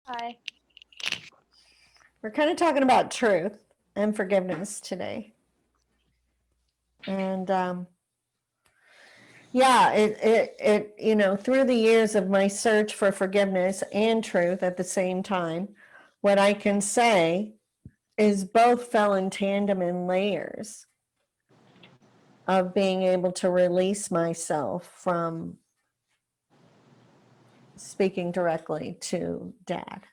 Hi. We're kind of talking about truth and forgiveness today. And yeah, through the years of my search for forgiveness and truth at the same time, what I can say is both fell in tandem in layers of being able to release myself from speaking directly to dad,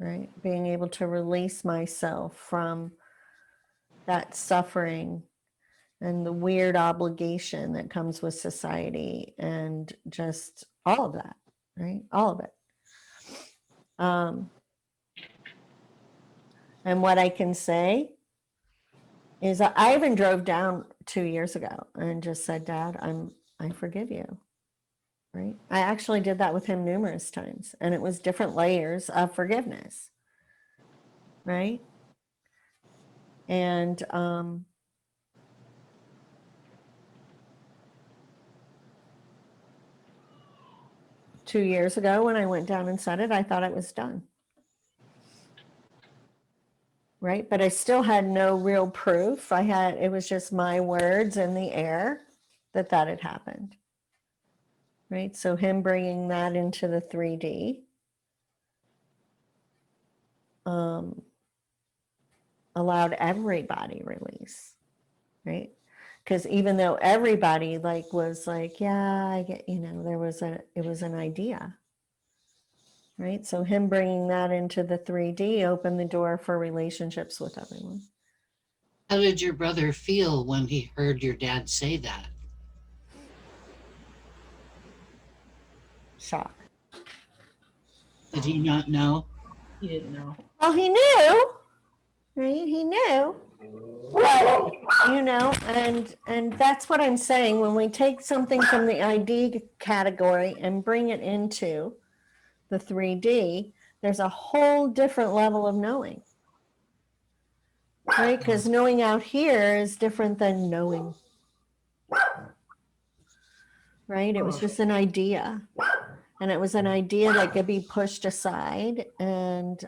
right? Being able to release myself from that suffering and the weird obligation that comes with society and just all of that, right? All of it. And what I can say is I even drove down 2 years ago and just said, Dad, I forgive you. Right. I actually did that with him numerous times, and it was different layers of forgiveness. Right. And 2 years ago, when I went down and said it, I thought it was done. Right. But I still had no real proof. It was just my words in the air that had happened. Right. So him bringing that into the 3D allowed everybody release. Right. Because even though everybody was like, yeah, I get, it was an idea. Right. So him bringing that into the 3D opened the door for relationships with everyone. How did your brother feel when he heard your dad say that? Shock. Did he not know? He didn't know. Well, he knew, right? He knew. But, and that's what I'm saying. When we take something from the ID category and bring it into the 3D, there's a whole different level of knowing. Right? Because knowing out here is different than knowing. Right? It was just an idea. And it was an idea that could be pushed aside and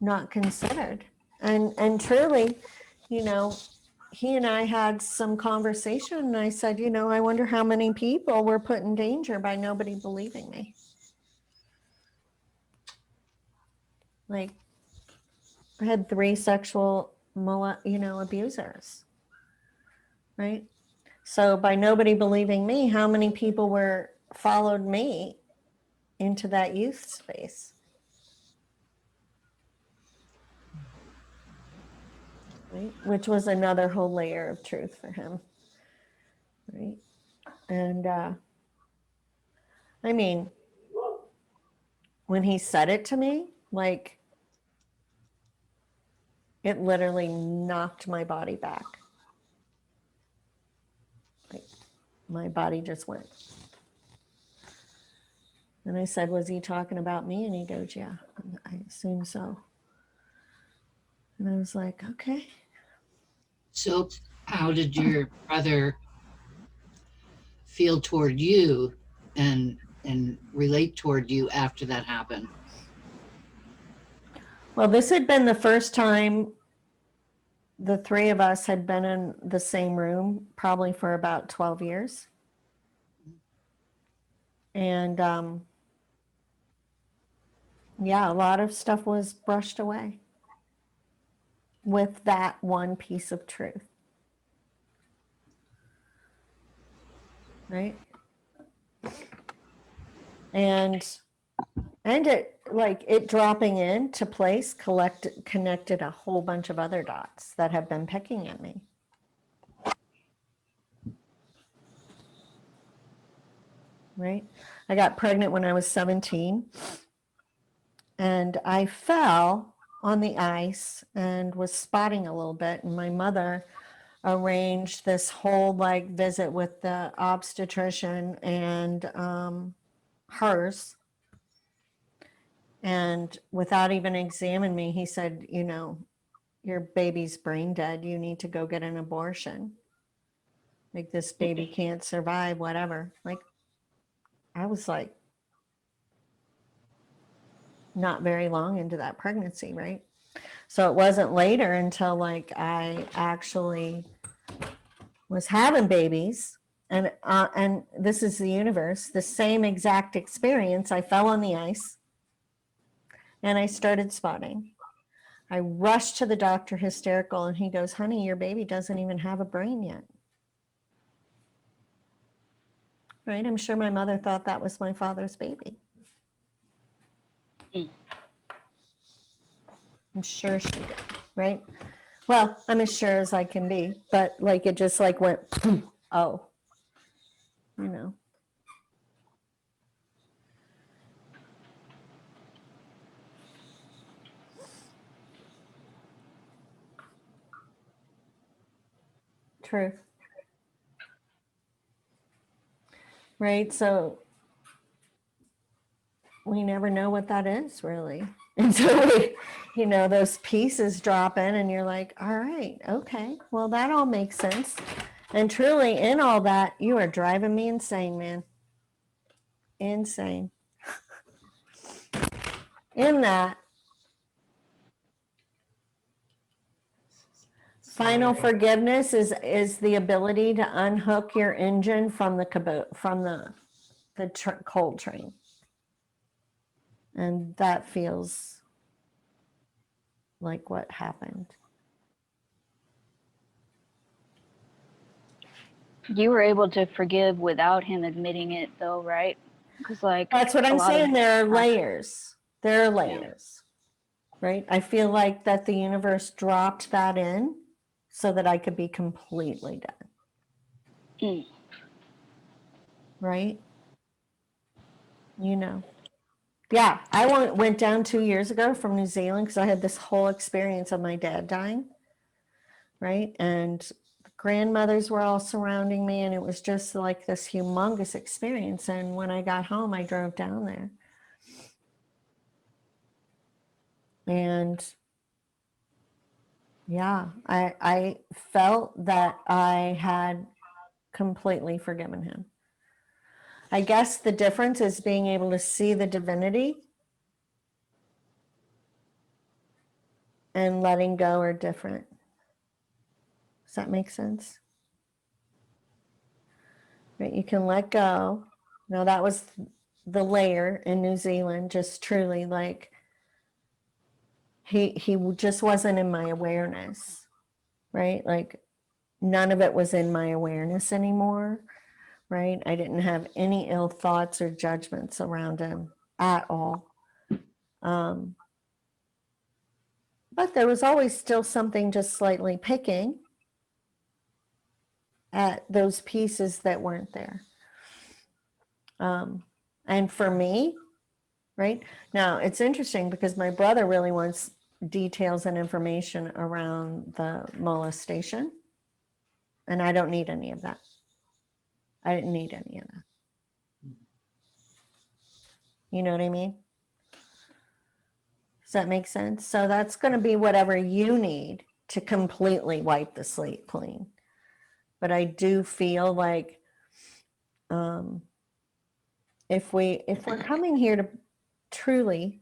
not considered. And truly, he and I had some conversation, and I said, I wonder how many people were put in danger by nobody believing me. Like, I had 3 sexual, abusers, right? So by nobody believing me, how many people followed me into that youth space? Right? Which was another whole layer of truth for him, right? And I mean, when he said it to me, like, it literally knocked my body back. Like, my body just went. And I said, was he talking about me? And he goes, yeah, I assume so. And I was like, okay. So, how did your brother feel toward you and relate toward you after that happened? Well, this had been the first time the 3 of us had been in the same room, probably for about 12 years. And yeah, a lot of stuff was brushed away with that one piece of truth. Right? And it dropping into place connected a whole bunch of other dots that have been pecking at me. Right? I got pregnant when I was 17, and I fell on the ice and was spotting a little bit, and my mother arranged this whole visit with the obstetrician and hers. And without even examining me, he said, your baby's brain dead. You need to go get an abortion. Like this baby can't survive, whatever. Like I was like not very long into that pregnancy, right? So it wasn't later until like I actually was having babies, and this is the universe, the same exact experience. I fell on the ice and I started spotting. I rushed to the doctor hysterical, and he goes, "Honey, your baby doesn't even have a brain yet." Right? I'm sure my mother thought that was my father's baby. Mm. I'm sure she did, right? Well, I'm as sure as I can be, but like it just like went, oh, you know. Truth. Right? So we never know what that is really until we, you know, those pieces drop in and you're like, all right, okay, well, that all makes sense. And truly in all that, you are driving me insane, man. Insane. In that, final forgiveness is the ability to unhook your engine from the coal train. And that feels like what happened. You were able to forgive without him admitting it, though, right? Because like That's what a I'm lot of saying. There are layers. There are layers, right? I feel like that the universe dropped that in so that I could be completely done, Mm. right? You know. Yeah, I went down 2 years ago from New Zealand because I had this whole experience of my dad dying, right? And the grandmothers were all surrounding me, and it was just like this humongous experience. And when I got home, I drove down there. And yeah, I felt that I had completely forgiven him. I guess the difference is being able to see the divinity and letting go are different. Does that make sense? Right? You can let go. Now that was the layer in New Zealand, just truly like he just wasn't in my awareness, right? Like none of it was in my awareness anymore, right? I didn't have any ill thoughts or judgments around him at all. But there was always still something just slightly picking at those pieces that weren't there. And for me, right now, it's interesting because my brother really wants details and information around the molestation. And I don't need any of that. I didn't need any of that. You know what I mean? Does that make sense? So that's going to be whatever you need to completely wipe the slate clean. But I do feel like if we're coming here to truly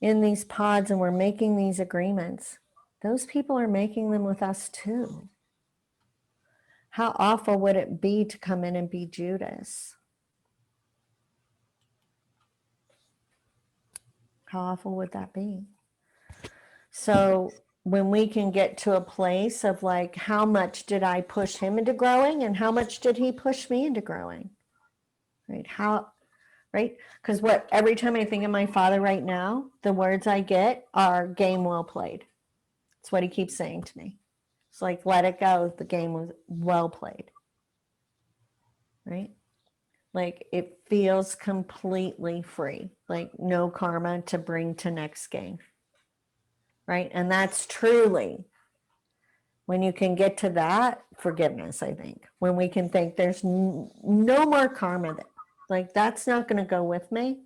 in these pods and we're making these agreements, those people are making them with us too. How awful would it be to come in and be Judas? How awful would that be? So when we can get to a place of like, how much did I push him into growing and how much did he push me into growing? Right? Right? Because every time I think of my father right now, the words I get are game well played. It's what he keeps saying to me. It's like, let it go. The game was well played. Right? Like it feels completely free, like no karma to bring to next game. Right? And that's truly when you can get to that forgiveness, I think. When we can think there's no more karma, like that's not going to go with me,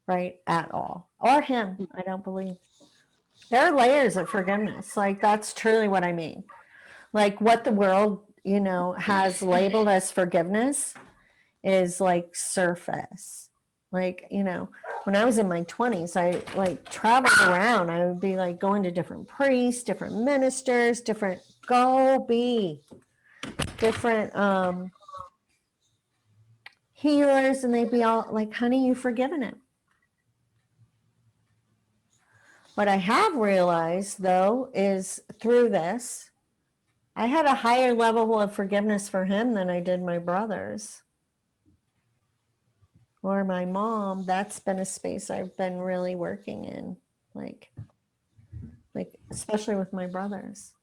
right, at all. Or him, I don't believe. There are layers of forgiveness. Like that's truly what I mean. Like what the world you know, has labeled as forgiveness is like surface. Like, you know, when I was in my 20s, I like traveled around. I would be like going to different priests, different ministers, different different healers, and they'd be all like, honey, you've forgiven him. What I have realized, though, is through this, I had a higher level of forgiveness for him than I did my brothers or my mom. That's been a space I've been really working in, like especially with my brothers.